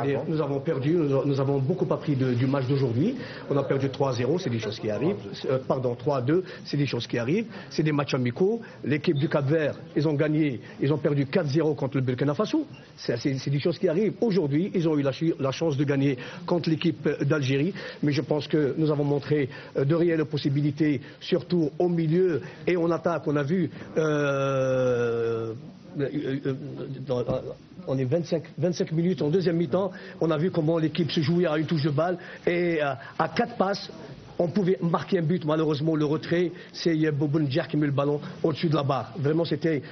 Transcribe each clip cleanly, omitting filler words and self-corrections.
c'est-à-dire nous avons perdu, nous avons beaucoup appris du match d'aujourd'hui. On a perdu 3-0, c'est des choses qui arrivent. Pardon, 3-2, c'est des choses qui arrivent. C'est des matchs amicaux. L'équipe du Cap-Vert, ils ont gagné, ils ont perdu 4-0 contre le Burkina Faso. C'est des choses qui arrivent. Aujourd'hui, ils ont eu la chance de gagner contre l'équipe d'Algérie. Mais je pense que nous avons montré de réelles possibilités, surtout au milieu et en attaque. On a vu... on est 25 minutes en deuxième mi-temps, on a vu comment l'équipe se jouait à une touche de balle et à 4 passes, on pouvait marquer un but. Malheureusement, le retrait, c'est Boboun Djer qui met le ballon au-dessus de la barre. Vraiment, c'était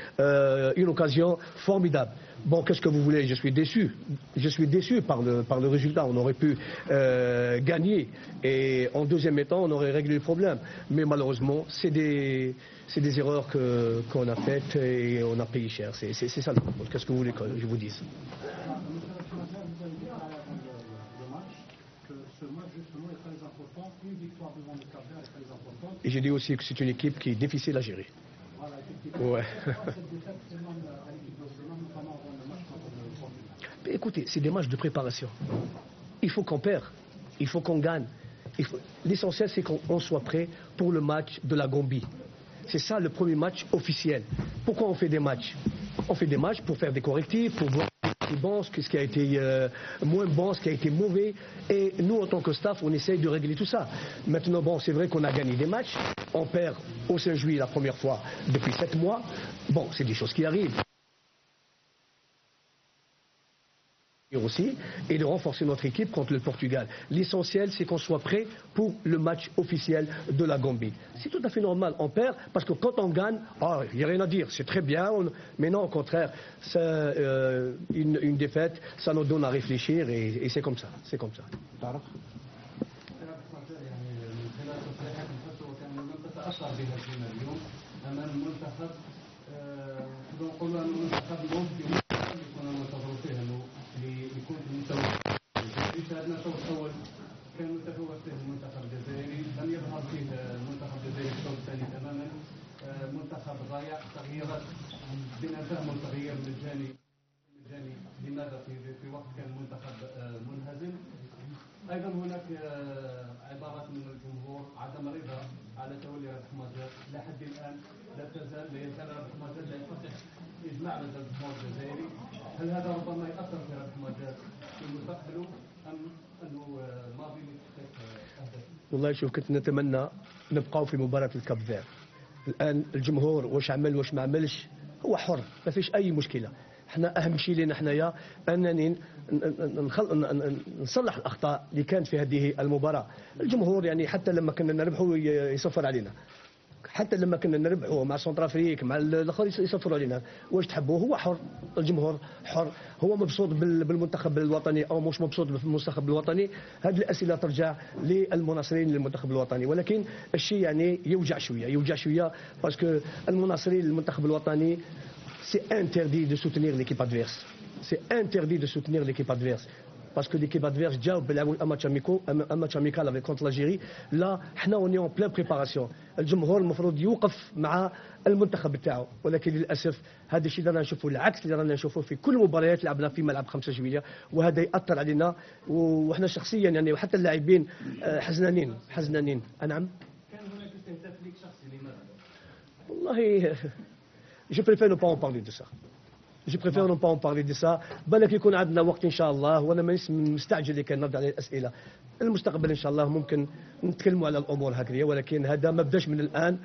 une occasion formidable. Bon, qu'est-ce que vous voulez? Je suis déçu. Je suis déçu par le résultat. On aurait pu gagner et en deuxième mi-temps, on aurait réglé le problème. Mais malheureusement, c'est des erreurs qu'on a faites et on a payé cher. C'est ça le problème. Qu'est-ce que vous voulez que je vous dise? Et j'ai dit aussi que c'est une équipe qui est difficile à gérer. Ouais. Mais écoutez, c'est des matchs de préparation. Il faut qu'on perde, il faut qu'on gagne. L'essentiel, c'est qu'on soit prêt pour le match de la Gambie. C'est ça le premier match officiel. Pourquoi on fait des matchs? On fait des matchs pour faire des correctifs, pour voir ce qui est bon, ce qui a été moins bon, ce qui a été mauvais. Et nous, en tant que staff, on essaye de régler tout ça. Maintenant, bon, c'est vrai qu'on a gagné des matchs. On perd au 5 juillet la première fois depuis 7 mois. Bon, c'est des choses qui arrivent. Aussi, et de renforcer notre équipe contre le Portugal. L'essentiel, c'est qu'on soit prêt pour le match officiel de la Gambie. C'est tout à fait normal, on perd, parce que quand on gagne, il n'y a rien à dire, c'est très bien, mais non, au contraire, une défaite, ça nous donne à réfléchir, et c'est comme ça, c'est comme ça. شاهدنا الشوط الاول كان متفوق فيه المنتخب الجزائري، لم يظهر فيه المنتخب الجزائري في الشوط الثاني تماما. منتخب ضايع، تغييرات بنا فهم التغيير مجاني لماذا في وقت كان المنتخب منهزم. ايضا هناك عبارات من الجمهور عدم الرضا على تولي ربح مجر، لحد الان لا يزال ربح مجر لا يستطيع اجماع لدى الجمهور الجزائري. هل هذا ربما ياثر في ربح مجر في مستقبله ام انه ماضي اهداف؟ والله شوف، كنت نتمنى نبقاو في مباراة الكاب فير. الان الجمهور واش عمل واش ما عملش هو حر، ما فيش اي مشكله. احنا اهم شيء لنا حنايا انني نصلح الاخطاء اللي كانت في هذه المباراه. الجمهور يعني حتى لما كنا نربحوا يصفر علينا، حتى لما كنا نربحوا مع سنترافريك مع الاخر يصفروا علينا. واش تحبوا؟ هو حر، الجمهور حر، هو مبسوط بالمنتخب الوطني او مش مبسوط بالمنتخب الوطني. هذه الاسئله ترجع للمناصرين للمنتخب الوطني، ولكن الشيء يعني يوجع شويه باسكو المناصرين للمنتخب الوطني c'est interdit de soutenir l'équipe adverse. C'est interdit de soutenir l'équipe adverse. Parce que l'équipe adverse, déjà, un match amical avec contre l'Algérie. Là, on est en pleine préparation. الجمهور المفروض يوقف مع المنتخب بتاعه، ولكن للاسف هذا الشيء اللي رانا نشوفه العكس اللي رانا نشوفه في كل المباريات اللي لعبنا في ملعب 5 جويلية، وهذا ياثر علينا وإحنا شخصيا يعني، وحتى اللاعبين حزنانين. نعم. كان هناك استهداف ليك شخصي لماذا؟ والله je préfère ne pas en parler de ça. Je préfère ne pas en parler de ça. بالك يكون عندنا وقت ان شاء الله، وانا مانيش مستعجل اللي كان نرد على الاسئله. المستقبل ان شاء الله ممكن نتكلموا على الامور هكذا، ولكن هذا ما بداش من الان.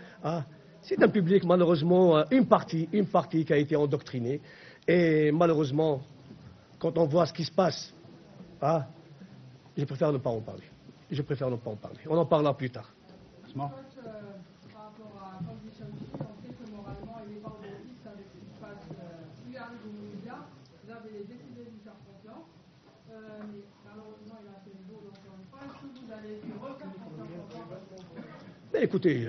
C'est un public malheureusement une partie qui a été endoctrinée, et malheureusement quand on voit ce qui se passe, je préfère ne pas en parler. On en parlera plus tard. Mais écoutez,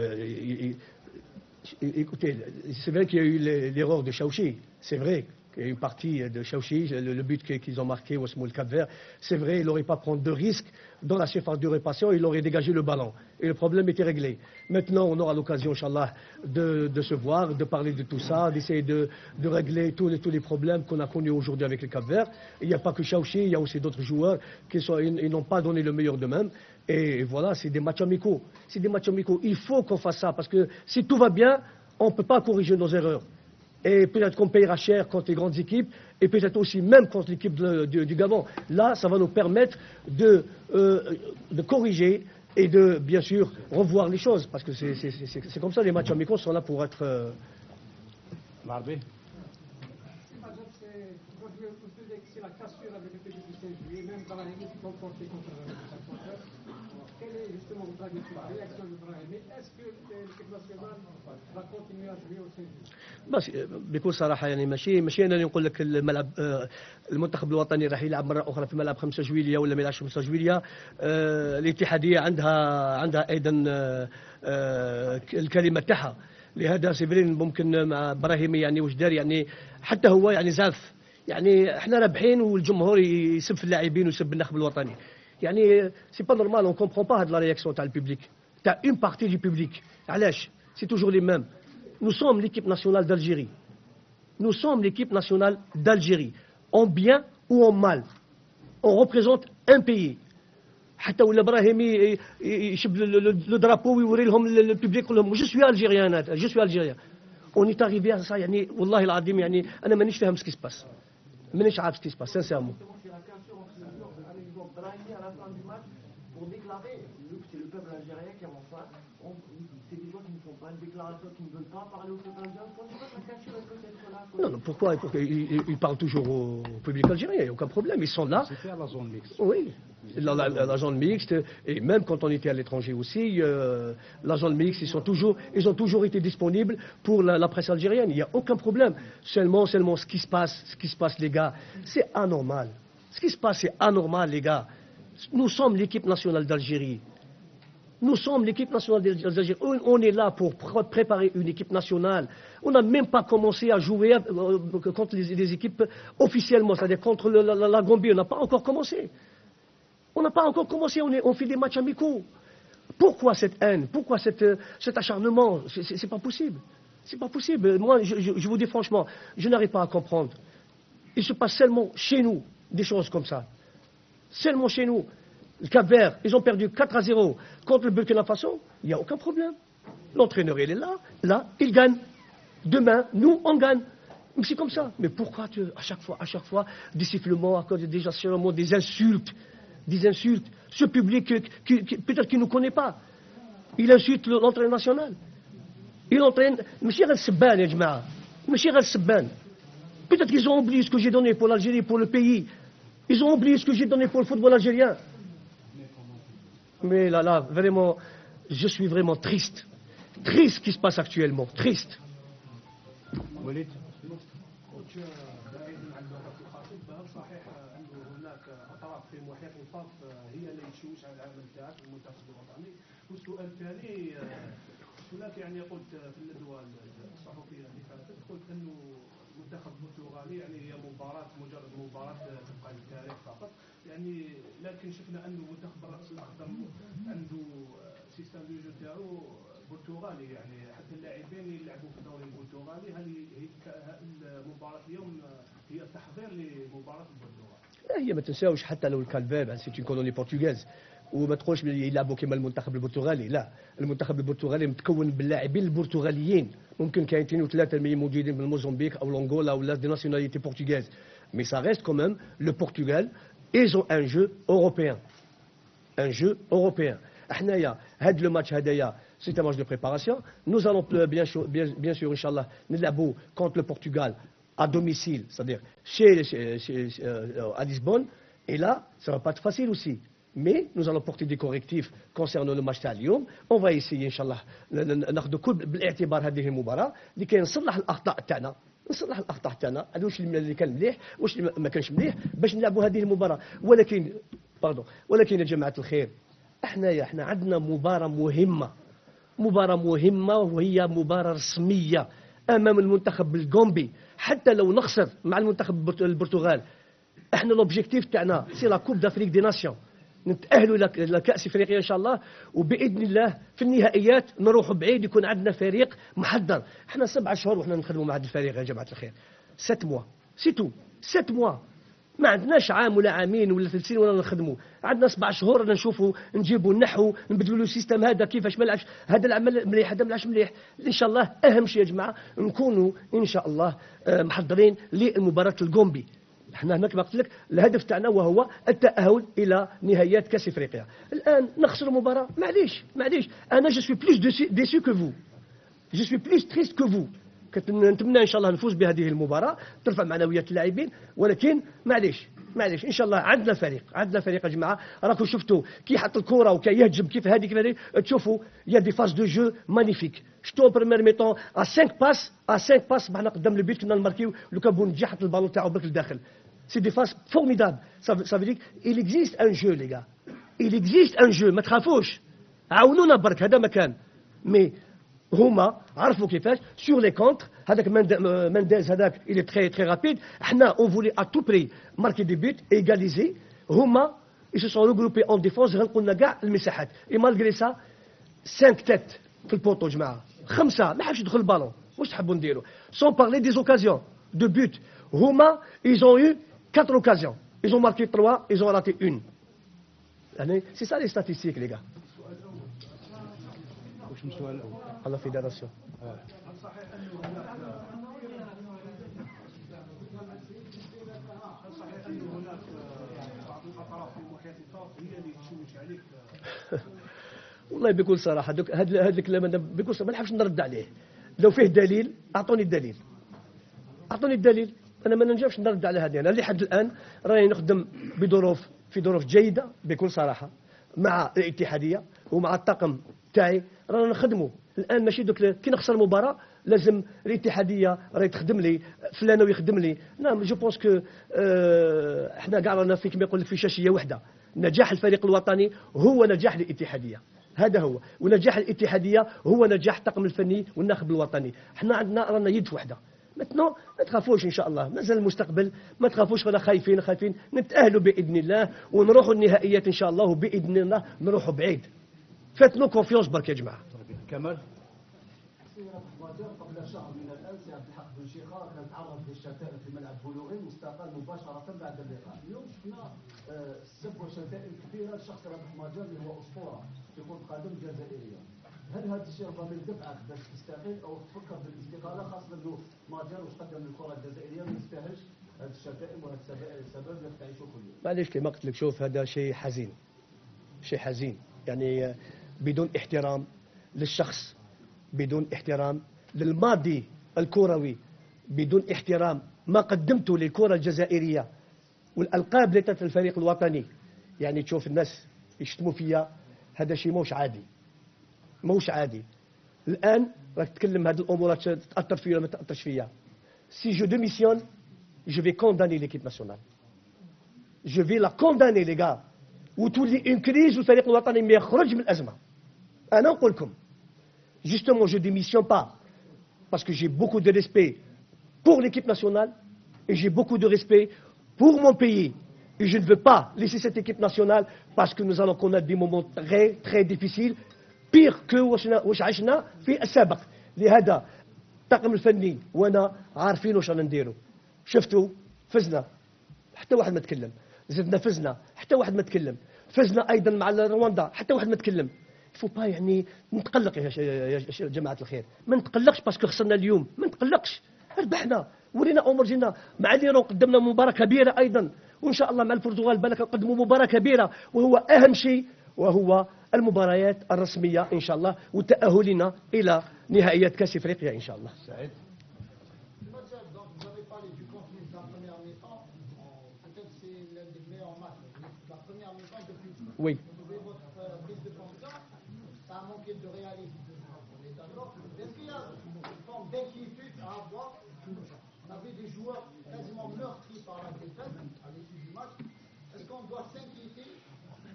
c'est vrai qu'il y a eu l'erreur de Chaouchi. C'est vrai une partie de Chaouchi, le but qu'ils ont marqué au le Cap-Vert, c'est vrai, il n'aurait pas pris de risque dans la surface de réparation, il aurait dégagé le ballon. Et le problème était réglé. Maintenant, on aura l'occasion, Inch'Allah, de se voir, de parler de tout ça, d'essayer de régler tous les problèmes qu'on a connus aujourd'hui avec le Cap-Vert. Il n'y a pas que Chaouchi, il y a aussi d'autres joueurs ils n'ont pas donné le meilleur d'eux-mêmes. Et voilà, c'est des matchs amicaux. C'est des matchs amicaux. Il faut qu'on fasse ça, parce que si tout va bien, on ne peut pas corriger nos erreurs. Et peut-être qu'on payera cher contre les grandes équipes, et peut-être aussi même contre l'équipe du Gabon. Là, ça va nous permettre de corriger et de, bien sûr, revoir les choses. Parce que c'est comme ça, les matchs amicaux sont là pour être... Marbi. C'est la cassure avec le petit du 15 juillet, même dans la limite qui comportait contre le supporter. Quelle est justement votre avis sur la réaction de Brahim? Est-ce que l'équipe nationale va continuer à jouer au 15 juillet؟ بس بكل صراحه يعني ماشي انا اللي نقول لك الملعب المنتخب الوطني راح يلعب مره اخرى في ملعب 5 جويليه ولا ما يلعبش 5 جويليه. الاتحاديه عندها ايضا الكلمه تاعها. لهذا سيفرين ممكن مع ابراهيمي يعني واش دار يعني حتى هو يعني زعف. يعني احنا رابحين والجمهور يسب في اللاعبين ويسب النخب الوطني. يعني سي با نورمال اون كومبرون با هاد لا رياكسيون تاع البوبليك تاع اون بارتي دو بوبليك. علاش؟ سي توجور لي ميم. Nous sommes l'équipe nationale d'Algérie. Nous sommes l'équipe nationale d'Algérie. En bien ou en mal. On représente un pays. حتى ولا ابراهيمي يشب لو درابو ويوري لهم البوبليك يقول لهم جو سوي الجيريان انا جو سوي الجيريان. On est arrivé à ça يعني والله العظيم يعني انا مانيش فاهم سكي سباس. مانيش عارف سكي سباس sincèrement. Pour déclarer, c'est le peuple algérien qui avance ça, c'est des gens qui ne font pas une déclaration, qui ne veulent pas parler au peuple algérien. Pourquoi la cassure peut-être là? Non, pourquoi ils parlent toujours au public algérien, il n'y a aucun problème, ils sont là. C'était à la zone mixte. Oui, la zone mixte, et même quand on était à l'étranger aussi, la zone mixte, ils ont toujours été disponibles pour la presse algérienne, il n'y a aucun problème. Seulement ce qui se passe les gars, c'est anormal. Ce qui se passe, c'est anormal les gars. Nous sommes l'équipe nationale d'Algérie. Nous sommes l'équipe nationale d'Algérie. On est là pour préparer une équipe nationale. On n'a même pas commencé à jouer contre les équipes officiellement, c'est-à-dire contre la Gambie. On n'a pas encore commencé. On n'a pas encore commencé. On fait des matchs amicaux. Pourquoi cette haine? Pourquoi cet acharnement? C'est pas possible. C'est pas possible. Moi, je vous dis franchement, je n'arrive pas à comprendre. Il se passe seulement chez nous des choses comme ça. Seulement chez nous. Le Cap-Vert, ils ont perdu 4-0 contre le Burkina Faso, il n'y a aucun problème. L'entraîneur, il est là, il gagne. Demain, nous, on gagne. Mais c'est comme ça. Mais pourquoi à chaque fois, des sifflements, des acharnements, des insultes. Ce public, peut-être qu'il ne nous connaît pas. Il insulte l'entraîneur national. Il entraîne. Peut-être qu'ils ont oublié ce que j'ai donné pour l'Algérie, pour le pays. Ils ont oublié ce que j'ai donné pour le football algérien. Mais là, vraiment, je suis vraiment triste. Triste ce qui se passe actuellement. Triste. وليد. صحيح انه هناك اطراف في محيط الفاف هي اللي تشوش على العمل تاعك في المنتخب الوطني. والسؤال الثاني هناك يعني قلت في الندوه الصحفيه اللي فاتت قلت انه المنتخب البرتغالي يعني هي مجرد مباراه تبقى للتاريخ فقط يعني لكن شفنا انه منتخب الراس الاخضر عنده سيستم دو جو تاعو برتغالي يعني حتى اللاعبين يلعبوا في الدوري البرتغالي. هل المباراه اليوم هي تحضير لمباراه البرتغال؟ لا هي ما تنساوش حتى لو الكالفير سي اون كولوني بورتوغيز وما تقولش يلعبوا كما المنتخب البرتغالي. لا المنتخب البرتغالي متكون باللاعبين البرتغاليين. ممكن كاين 2 و 3 موجودين من موزمبيق او لونغولا ولا دي ناسيوناليتي بورتوغيز مي سا ريست كو ميم لو بورتوغال ils ont un jeu européen. Un jeu européen. احنايا هاد لو ماتش هدايا سي un match de préparation. Nous allons bien sûr inchallah نلعبوا contre le Portugal à domicile, c'est-à-dire à Lisbonne. Et là, ça va pas être facile aussi. Mais nous allons porter des correctifs concernant le match تاع اليوم. On va essayer ان شاء الله ناخذ كل بالاعتبار هذه المباراه لكي نصلح الاخطاء تاعنا. نصلح الاخطاء تاعنا هذا واش اللي كان مليح واش اللي ما كانش مليح باش نلعبوا هذه المباراه. ولكن يا جماعه الخير احنا عندنا مباراه مهمه وهي مباراه رسميه امام المنتخب الكومبي. حتى لو نخسر مع المنتخب البرتغال، احنا لوبجيكتيف تاعنا سي لا كوب دافريك دي ناسيون، نتاهلوا لكاس افريقيا ان شاء الله، وباذن الله في النهائيات نروحوا بعيد، يكون عندنا فريق محضر. احنا 7 شهور وحنا نخدموا مع هذا الفريق يا جماعه الخير، 7 موا سي تو، 7 موا، ما عندناش عام ولا عامين ولا 3 سنين ولا نخدموا، عندنا 7 شهور رانا نشوفوا نجيبوا النحو، نبدلوا له السيستم هذا كيفاش ما لعبش، هذا العمل مليح هذا ما لعبش مليح. ان شاء الله اهم شيء يا جماعه نكونوا ان شاء الله محضرين للمباراه الكومبي. احنا هناك ما قلت لك الهدف تاعنا وهو التاهل الى نهائيات كاس افريقيا. الان نخسر مباراه، معليش انا جو سوي بلوس ديسو كو فو، جو سوي بلوس تريست كو فو. نتمنى ان شاء الله نفوز بهذه المباراه، ترفع معنويات اللاعبين، ولكن معليش ان شاء الله عندنا فريق يا جماعه. راكم شفتوا كي حط الكره وكي يهجم كيف هذه تشوفوا يا دي فاز دو جو مانيفيك. شفتوا بريمير ميطون ا 5 باس بعنا قدام البيت كنا نماركيو، لو كان بون حط البالون تاعو برك لداخل. سي دي فاز فورميدابل. سا فيديك il existe un jeu les gars, il existe un jeu، ما تخافوش، عاونونا برك، هذا مكان. مي هما عرفوا كيفاش سور لي كونتر. هذاك مانديز هذاك il est très très rapide. احنا on voulait à tout prix marquer des buts et égaliser. هما ils se sont regroupés en défense، غلقوا لنا كاع المساحات. et malgré ça 5 تات في البوطو جماعه، 5 ما حبش يدخل البالون. واش تحبوا نديروا؟ sans parler des occasions de but. هما ils ont eu 4 occasions, ils ont marqué 3, ils ont raté 1. C'est ça les statistiques les gars. واش من السؤال الاول؟ على الفيدراسيون. والله بكل صراحه هذا الكلام انا بكل صراحه ما نحبش نرد عليه. لو فيه دليل اعطوني الدليل، انا ما ننجمش نرد على هذه. انا لحد الان راني نخدم في ظروف جيده بكل صراحه مع الاتحاديه ومع الطاقم تاعي، رانا نخدموا الان. ماشي دوك كي نخسر مباراه لازم الاتحاديه راهي تخدم لي، فلان ويخدم لي. نعم جو بونس كو احنا كاع رانا في كما يقول لك في شاشيه واحده. نجاح الفريق الوطني هو نجاح الاتحاديه، هذا هو، ونجاح الاتحاديه هو نجاح الطاقم الفني والناخب الوطني. احنا عندنا رانا يد واحده. متنو ما تخافوش ان شاء الله، مازال المستقبل، ما تخافوش ولا خايفين نتاهلوا باذن الله ونروحوا النهائيات ان شاء الله، وباذن الله نروحوا بعيد. فاتنو كونفيونس برك يا جماعه. كمال. قبل شهر من الان سي عبد الحق بن شيخه كان تعرض للشتائم في ملعب بولوغين واستقال مباشره بعد اللقاء. اليوم شفنا سب وشتائم كثيره لشخص رابح ماجر اللي هو اسطوره في كره القدم الجزائريه. هل هذا الشيء ربما يدفعك باش تستقيل او تفكر بالاستقاله، خاصه انه ماجر واش قدم للكره الجزائريه ما يستاهلش هذه الشتائم وهذا السبب اللي تعيشوا كل يوم؟ معليش كما قلت لك، شوف هذا شيء حزين، يعني بدون احترام للشخص، بدون احترام للماضي الكروي، بدون احترام ما قدمته للكره الجزائريه والالقاب اللي تاعت الفريق الوطني. يعني تشوف الناس يشتموا فيا، هذا شيء موش عادي. الان راك تتكلم هذه الامور تاثر فيا ولا ما تاثرش فيا. سي جو ديميسيون جو في كونداني ليكيب ناسيونال، جو في لا كونداني لي غا، وتولي اون كريز والفريق الوطني ما يخرج من الازمه. انا نقول لكم justement je démissionne pas parce que j'ai beaucoup de respect pour l'équipe nationale et j'ai beaucoup de respect pour mon pays, et je ne veux pas laisser cette équipe nationale parce que nous allons connaître des moments très très difficiles pire que واش عشنا في السابق. لهذا الطاقم الفني وانا عارفين واش رانا نديروا. شفتوا فزنا حتى واحد ما تكلم، زدنا فزنا حتى واحد ما تكلم، فزنا ايضا مع رواندا حتى واحد ما تكلم. فو با يعني نتقلق يا جماعه الخير، ما نتقلقش باسكو خسرنا اليوم، ما نتقلقش، ربحنا ورينا امور جينا مع ليرون، قدمنا مباراه كبيره ايضا، وان شاء الله مع البرتغال بالك نقدموا مباراه كبيره، وهو اهم شيء وهو المباريات الرسميه ان شاء الله وتاهلنا الى نهائيات كاس افريقيا ان شاء الله. سعيد. Oui. De réalisme on est d'accord. Est-ce qu'il y a une forme d'inquiétude à avoir? On avait des joueurs quasiment meurtris par la défaite à l'issue du match. Est-ce qu'on doit s'inquiéter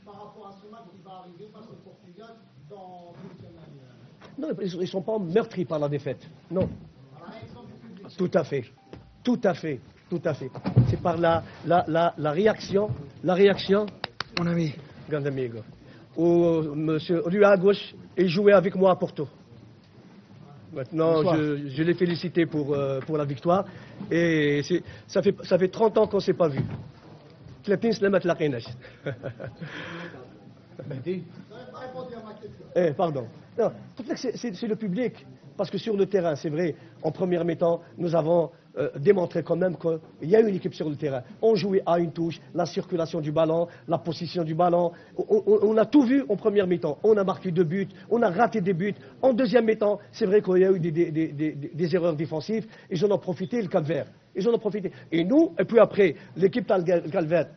par rapport à ce match qui va arriver face au Portugal dans une semaine? Non, ils ne sont pas meurtris par la défaite. Non. À la réaction du public. Tout à fait. Tout à fait, tout à fait. C'est par la réaction, Mon ami. grand amigo, où monsieur, lui à gauche, il jouait avec moi à Porto. Maintenant, je l'ai félicité pour la victoire. Et ça fait 30 ans qu'on ne s'est pas vu. 30 سنة ما تلاقيناش. Mehdi, Vous n'avez pas répondu à ma question. Pardon. Non, c'est le public. Parce que sur le terrain, c'est vrai, en première mi-temps, nous avons démontré quand même qu'il y a une équipe sur le terrain. On jouait à une touche, la circulation du ballon, la position du ballon. On a tout vu en première mi-temps. On a marqué 2 buts, on a raté des buts. En deuxième mi-temps, c'est vrai qu'il y a eu des erreurs défensives. Ils en ont profité, le Cap-Vert. Ils en ont profité. Et nous, et puis après, l'équipe Cap-Vert,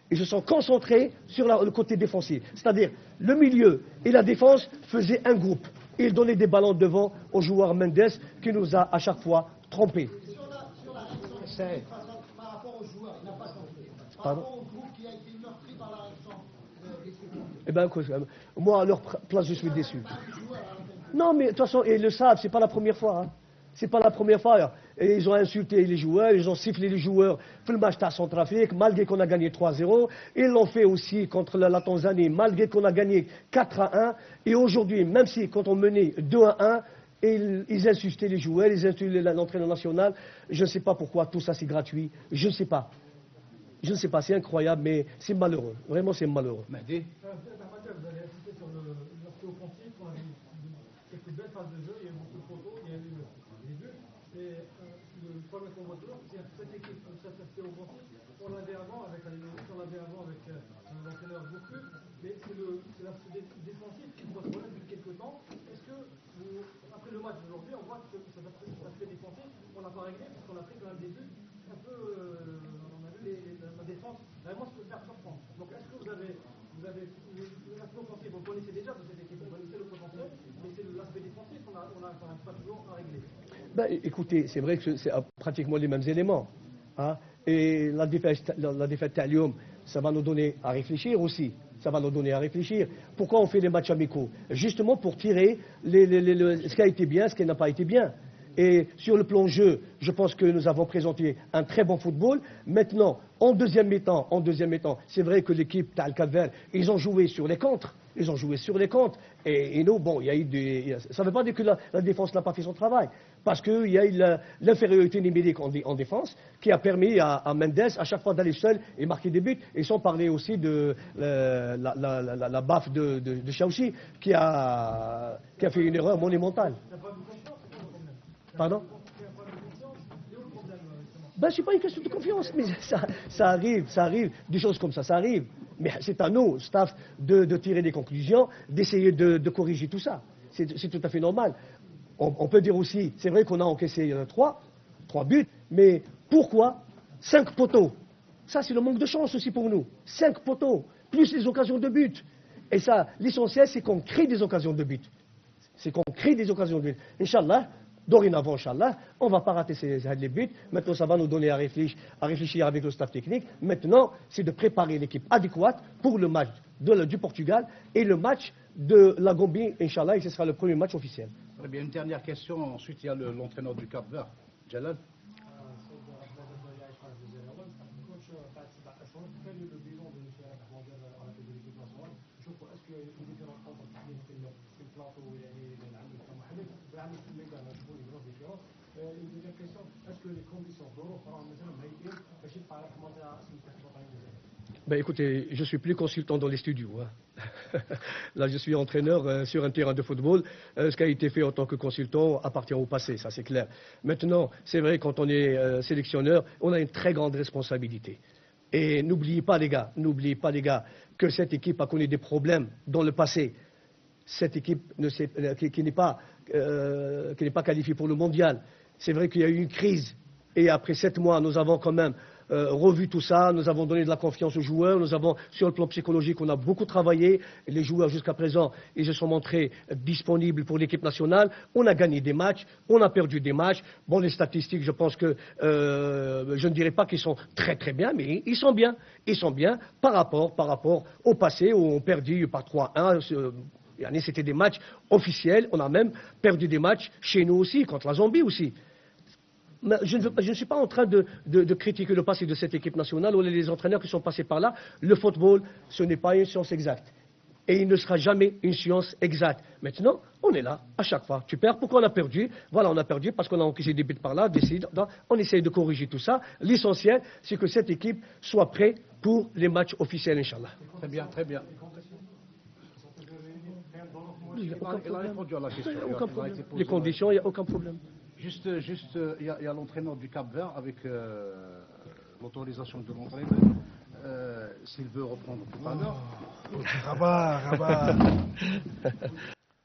ils se sont concentrés sur le côté défensif. C'est-à-dire, le milieu et la défense faisaient un groupe. Ils donnaient des ballons devant au joueur Mendes qui nous a à chaque fois trompés. Sur la réaction par rapport aux joueurs, il n'a pas changé. Par Pardon rapport au groupe qui a été meurtri par la réaction des supporters. Eh bien, moi, à leur place, je suis déçu. Non, mais de toute façon, ils le savent, c'est pas la première fois. Hein. C'est pas la première fois. Et ils ont insulté les joueurs, ils ont sifflé les joueurs pour le match à Centrafrique, malgré qu'on a gagné 3-0. Ils l'ont fait aussi contre la Tanzanie, malgré qu'on a gagné 4-1. Et aujourd'hui, même si quand on menait 2-1, ils insultaient les joueurs, ils insultaient l'entraîneur national. Je ne sais pas pourquoi tout ça c'est gratuit. Je ne sais pas. Je ne sais pas, c'est incroyable, mais c'est malheureux. Vraiment, c'est malheureux. Mehdi, Vous avez insisté sur l'aspect offensif, on a vu quelques belles phases de jeu, il y a eu beaucoup de photos, il y a eu des buts. Et le problème qu'on voit toujours, c'est que cette équipe, cet aspect offensif, on l'avait avant avec l'entraîneur Bourku, mais c'est l'aspect défensif qui pose problème depuis quelques temps. Est-ce que, après le match d'aujourd'hui, on voit que cet aspect défensif, on n'a pas réglé, parce qu'on a pris quand même des buts un peu. On a vu la défense vraiment se faire surprendre. Donc est-ce que vous avez l'aspect offensif, vous le connaissez déjà de cette équipe, vous connaissez le potentiel, mais c'est l'aspect défensif qu'on a pas toujours à régler. Ben, écoutez, c'est vrai que c'est pratiquement les mêmes éléments. Hein. Et la défaite à Lyon, ça va nous donner à réfléchir aussi. Ça va nous donner à réfléchir. Pourquoi on fait les matchs amicaux? Justement pour tirer ce qui a été bien, ce qui n'a pas été bien. Et sur le plan jeu, je pense que nous avons présenté un très bon football. Maintenant, en deuxième mi-temps, c'est vrai que l'équipe Tal Cap-Vert, ils ont joué sur les contres. Et nous, bon, il y a eu ça ne veut pas dire que la défense n'a pas fait son travail. Parce qu'il y a eu l'infériorité numérique en défense qui a permis à Mendes à chaque fois d'aller seul et marquer des buts. Et sans parler aussi de la baffe de Chaouchi qui a fait une erreur monumentale. Pardon? Ben, c'est pas une question de confiance, mais ça arrive, des choses comme ça arrive. Mais c'est à nous, staff, de tirer des conclusions, d'essayer de corriger tout ça. C'est tout à fait normal. On peut dire aussi, c'est vrai qu'on a encaissé 3 buts, mais pourquoi 5 poteaux? Ça, c'est le manque de chance aussi pour nous. 5 poteaux, plus les occasions de but. Et ça, l'essentiel, c'est qu'on crée des occasions de but. Inch'Allah, dorénavant, Inch'Allah, on ne va pas rater les buts. Maintenant, ça va nous donner à réfléchir avec le staff technique. Maintenant, c'est de préparer l'équipe adéquate pour le match du Portugal et le match de la Gambie, Inch'Allah, et ce sera le premier match officiel. très bien. Une dernière question. Ensuite, il y a l'entraîneur du Cap-Vert, Jalal. Ben écoutez, je suis plus consultant dans les studios. Hein. Là, je suis entraîneur sur un terrain de football. Ce qui a été fait en tant que consultant appartient au passé, ça c'est clair. Maintenant, c'est vrai, quand on est sélectionneur, on a une très grande responsabilité. Et n'oubliez pas les gars, que cette équipe a connu des problèmes dans le passé. Cette équipe qui n'est pas qualifiée pour le mondial. C'est vrai qu'il y a eu une crise. Et après 7 mois, nous avons quand même revu tout ça, nous avons donné de la confiance aux joueurs, nous avons, sur le plan psychologique, on a beaucoup travaillé. Les joueurs, jusqu'à présent, ils se sont montrés disponibles pour l'équipe nationale. On a gagné des matchs, on a perdu des matchs. Bon, les statistiques, je pense que, je ne dirais pas qu'ils sont très très bien, mais ils sont bien. Ils sont bien par rapport au passé où on perdu par 3-1. C'était des matchs officiels, on a même perdu des matchs chez nous aussi, contre la Zambie aussi. Mais je ne suis pas en train de critiquer le passé de cette équipe nationale ou les entraîneurs qui sont passés par là. Le football, ce n'est pas une science exacte. Et il ne sera jamais une science exacte. Maintenant, on est là, à chaque fois. Tu perds, pourquoi on a perdu? Voilà, on a perdu parce qu'on a encaissé des buts par là, on essaye de corriger tout ça. L'essentiel, c'est que cette équipe soit prête pour les matchs officiels, Inch'Allah. Très bien, très bien. Il a répondu à la question. Les conditions, il n'y a aucun problème. Juste, il y a l'entraîneur du Cap-Vert avec l'autorisation de l'entraîneur. S'il veut reprendre tout à l'heure. Rabat.